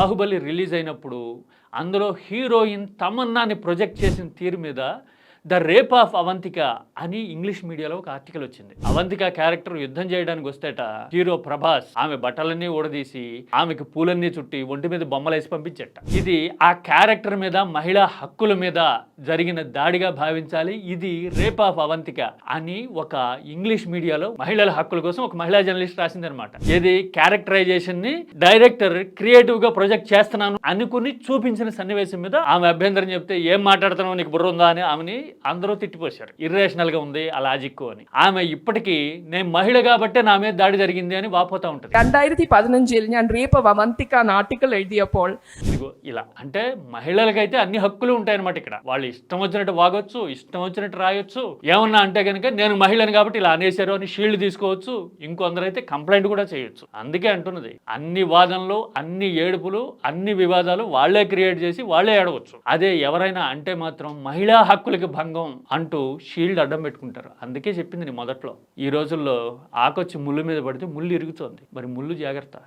Baahubali release అయినప్పుడు అందులో heroine తమన్నాని project చేసిన తీరు మీద ద రేప్ ఆఫ్ అవంతిక అని ఇంగ్లీష్ మీడియాలో ఒక ఆర్టికల్ వచ్చింది. అవంతిక క్యారెక్టర్ యుద్ధం చేయడానికి వస్తేట హీరో ప్రభాస్ ఆమె బట్టలన్నీ ఊడదీసి ఆమెకు పూలన్నీ చుట్టి ఒంటి మీద బొమ్మలేసి పంపించట. ఇది ఆ క్యారెక్టర్ మీద మహిళా హక్కుల మీద జరిగిన దాడిగా భావించాలి, ఇది రేప్ ఆఫ్ అవంతిక అని ఒక ఇంగ్లీష్ మీడియాలో మహిళల హక్కుల కోసం ఒక మహిళా జర్నలిస్ట్ రాసింది అనమాట. ఇది క్యారెక్టరైజేషన్ ని డైరెక్టర్ క్రియేటివ్ గా ప్రొజెక్ట్ చేస్తున్నాను అనుకుని చూపించిన సన్నివేశం మీద ఆమె అభ్యంతరం చెప్తే ఏం మాట్లాడుతున్నావు, నీకు బుర్ర ఉందా అని ఆమెని అందరూ తిట్టిపోశారు. ఇర్రేషనల్ గా ఉంది ఆ లాజిక్ అని. ఆమె ఇప్పటికీ నేను మహిళ కాబట్టే నా మీద దాడి జరిగింది అని వాపోతా ఉంటుంది. 2015 ഞാൻ റേപ്പ് ഓഫ് അവന്തിക ആർട്ടിക്കിൾ എഴുതിയപ്പോൾ ఇదిగో ఇలా అంటే మహిళలకైతే అన్ని హక్కులు ఉంటాయన్నమాట. ఇక్కడ వాళ్ళు ఇష్టం వచ్చినట్టు వాగొచ్చు, ఇష్టం వచ్చినట్టు రాయొచ్చు. ఏమన్నా అంటే కనుక నేను మహిళను కాబట్టి ఇలా అనేశారు అని షీల్డ్ తీసుకోవచ్చు. ఇంకొందరైతే కంప్లైంట్ కూడా చేయొచ్చు. అందుకే అంటున్నది, అన్ని వాదనలు, అన్ని ఏడుపులు, అన్ని వివాదాలు వాళ్లే క్రియేట్ చేసి వాళ్లే ఏడవచ్చు. అదే ఎవరైనా అంటే మాత్రం మహిళా హక్కులకి భంగం అంటూ షీల్డ్ అడ్డం పెట్టుకుంటారు. అందుకే చెప్పింది నేను మొదట్లో, ఈ రోజుల్లో ఆకొచ్చి ముళ్ళు మీద పడితే ముళ్ళు ఇరుగుతోంది. మరి ముళ్ళు జాగ్రత్త.